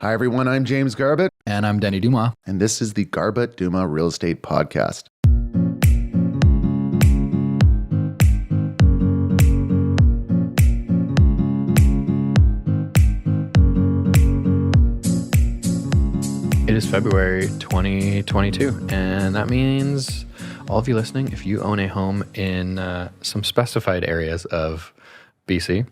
Hi, everyone. I'm James Garbutt, And I'm Denny Dumas. and this is the Garbutt Dumas Real Estate Podcast. It is February 2022, and that means all of you listening, if you own a home in some specified areas of BC,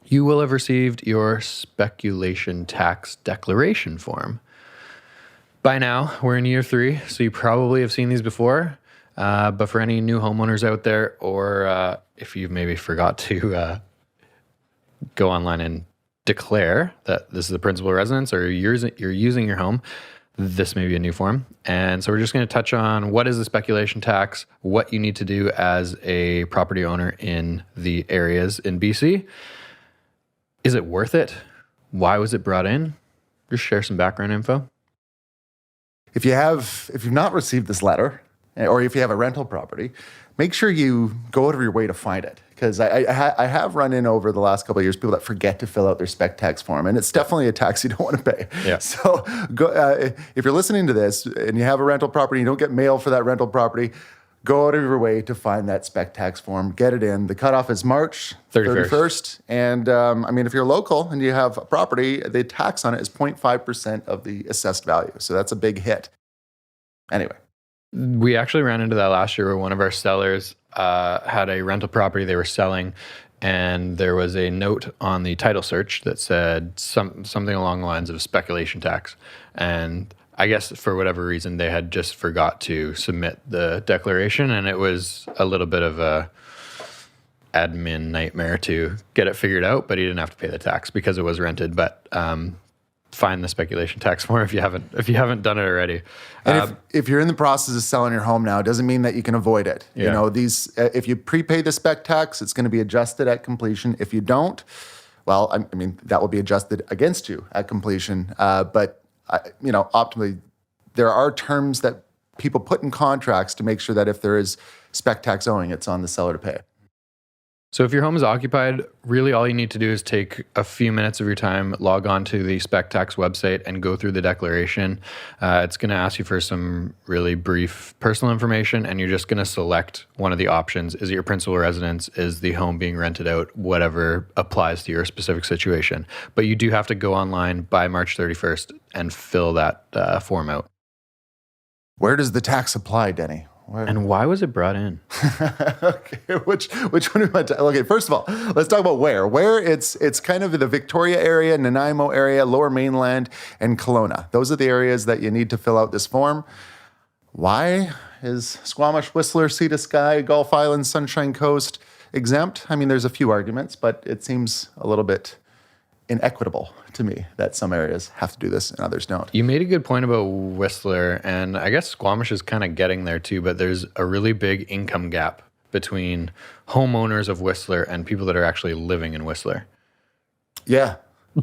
you will have received your speculation tax declaration form. By now, we're in year 3, so you probably have seen these before. But for any new homeowners out there, or if you've maybe forgot to go online and declare that this is the principal residence or you're using your home, this may be a new form. And so we're just going to touch on what is the speculation tax, what you need to do as a property owner in the areas in BC. Is it worth it? Why was it brought in? Just share some background info. If you've not received this letter, or if you have a rental property, make sure you go out of your way to find it. Because I have run in over the last couple of years people that forget to fill out their spec tax form, and it's definitely a tax you don't want to pay. Yeah. So if you're listening to this and you have a rental property, you don't get mail for that rental property, go out of your way to find that spec tax form, get it in. The cutoff is March 31st. And if you're local and you have a property, the tax on it is 0.5% of the assessed value. So that's a big hit. Anyway. We actually ran into that last year where one of our sellers had a rental property they were selling, and there was a note on the title search that said something along the lines of speculation tax. And I guess for whatever reason, they had just forgot to submit the declaration, and it was a little bit of a admin nightmare to get it figured out, but he didn't have to pay the tax because it was rented. But find the speculation tax form if you haven't done it already. And if you're in the process of selling your home now, it doesn't mean that you can avoid it. Yeah. You know, if you prepay the spec tax, it's going to be adjusted at completion. If you don't, well, that will be adjusted against you at completion. But optimally, there are terms that people put in contracts to make sure that if there is spec tax owing, it's on the seller to pay. So if your home is occupied, really all you need to do is take a few minutes of your time, log on to the spec tax website and go through the declaration. It's going to ask you for some really brief personal information, and you're just going to select one of the options. Is it your principal residence? Is the home being rented out? Whatever applies to your specific situation. But you do have to go online by March 31st and fill that form out. Where does the tax apply, Denny? And why was it brought in? Okay, which one do we want to? Okay, first of all, let's talk about where. Where it's kind of the Victoria area, Nanaimo area, Lower Mainland, and Kelowna. Those are the areas that you need to fill out this form. Why is Squamish, Whistler, Sea to Sky, Gulf Islands, Sunshine Coast exempt? There's a few arguments, but it seems a little bit inequitable to me that some areas have to do this and others don't. You made a good point about Whistler, and I guess Squamish is kind of getting there too, but there's a really big income gap between homeowners of Whistler and people that are actually living in Whistler. Yeah.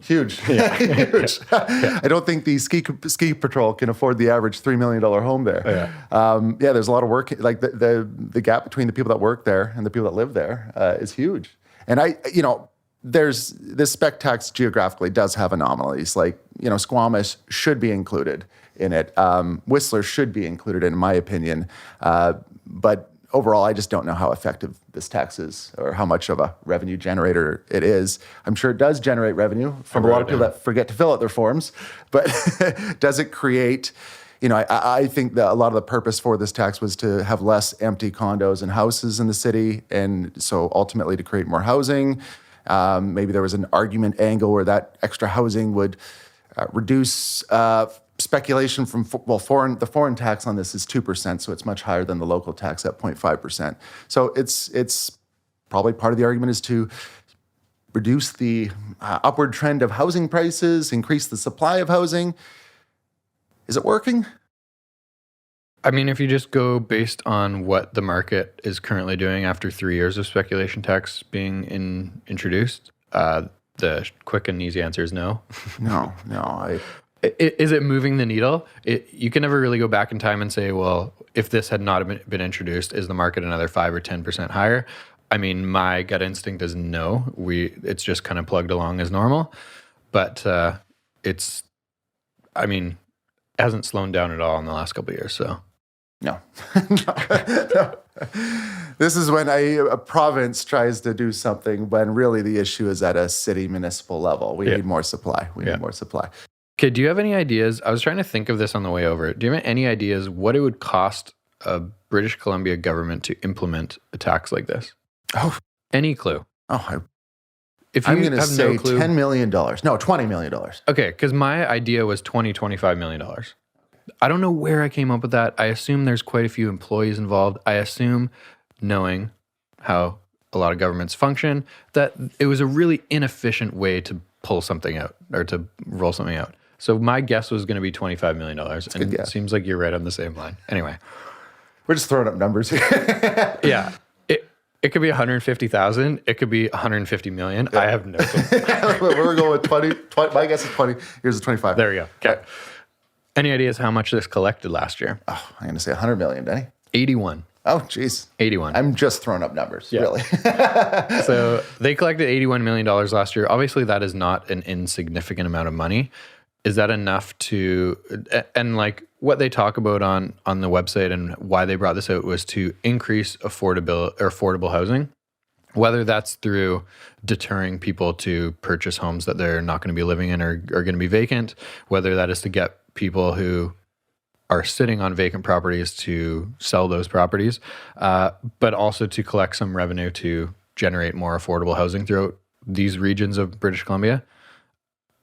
Huge. Huge. Yeah. I don't think the ski patrol can afford the average $3 million home there. Yeah. There's a lot of work. Like the gap between the people that work there and the people that live there is huge. And there's this spec tax geographically does have anomalies. Like, Squamish should be included in it. Whistler should be included in my opinion. But overall, I just don't know how effective this tax is or how much of a revenue generator it is. I'm sure it does generate revenue from a lot of people that forget to fill out their forms, but does it create, I think that a lot of the purpose for this tax was to have less empty condos and houses in the city. And so ultimately to create more housing. Maybe there was an argument angle where that extra housing would reduce speculation from, the foreign tax on this is 2%, so it's much higher than the local tax at 0.5%. So it's probably part of the argument is to reduce the upward trend of housing prices, increase the supply of housing. Is it working? If you just go based on what the market is currently doing after 3 years of speculation tax being introduced, the quick and easy answer is no. No. Is it moving the needle? You can never really go back in time and say, well, if this had not been introduced, is the market another 5 or 10% higher? My gut instinct is no. It's just kind of plugged along as normal, but it's I mean, it hasn't slowed down at all in the last couple of years. So No. No. This is when a province tries to do something when really the issue is at a city municipal level. We need more supply. We need more supply. Okay, do you have any ideas? I was trying to think of this on the way over. Do you have any ideas what it would cost a British Columbia government to implement a tax like this? Oh. Any clue? Oh, if you I'm going to say no clue, $10 million. No, $20 million. Okay, because my idea was $25 million. I don't know where I came up with that. I assume there's quite a few employees involved. I assume, knowing how a lot of governments function, that it was a really inefficient way to pull something out or to roll something out. So my guess was going to be $25 million. And it seems like you're right on the same line. Anyway. We're just throwing up numbers here. Yeah. It could be 150,000. It could be 150 million. Yeah. I have no clue. We're going with 20. My guess is 20. Here's the 25. There you go. Okay. Any ideas how much this collected last year? Oh, I'm going to say 100 million, Denny. 81. Oh, geez. 81. I'm just throwing up numbers, really. So they collected $81 million last year. Obviously, that is not an insignificant amount of money. Is that enough to, and like what they talk about on the website and why they brought this out was to increase affordable housing, whether that's through deterring people to purchase homes that they're not going to be living in or are going to be vacant, whether that is to get people who are sitting on vacant properties to sell those properties, but also to collect some revenue to generate more affordable housing throughout these regions of British Columbia.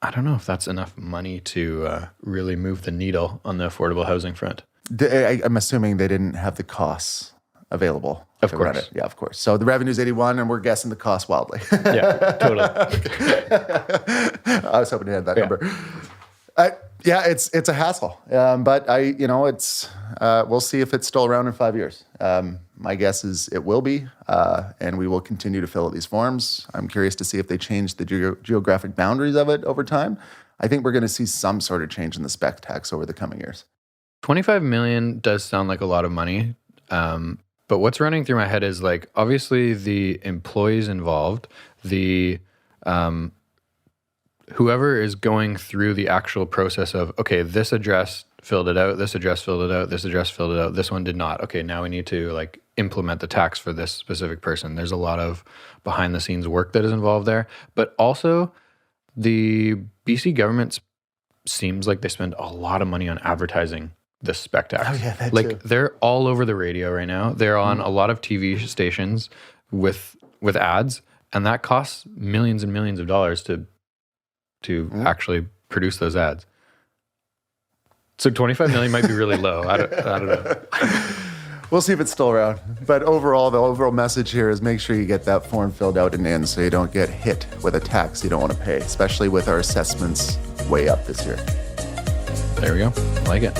I don't know if that's enough money to really move the needle on the affordable housing front. I'm assuming they didn't have the costs available. Of course. Yeah, of course. So the revenue's 81 and we're guessing the cost wildly. Yeah, totally. I was hoping to have that number. Yeah, it's a hassle. But we'll see if it's still around in 5 years. My guess is it will be, and we will continue to fill out these forms. I'm curious to see if they change the geographic boundaries of it over time. I think we're going to see some sort of change in the spec tax over the coming years. 25 million does sound like a lot of money. But what's running through my head is like, obviously the employees involved, the whoever is going through the actual process of, okay, this address filled it out, this address filled it out, this address filled it out, this one did not. Okay, now we need to like implement the tax for this specific person. There's a lot of behind the scenes work that is involved there. But also the BC government seems like they spend a lot of money on advertising the spec tax. Oh yeah, that like too. They're all over the radio right now. They're on a lot of TV stations with ads, and that costs millions and millions of dollars to actually produce those ads. So 25 million might be really low. I don't know. We'll see if it's still around. But overall, the overall message here is make sure you get that form filled out and in so you don't get hit with a tax you don't want to pay, especially with our assessments way up this year. There we go. I like it.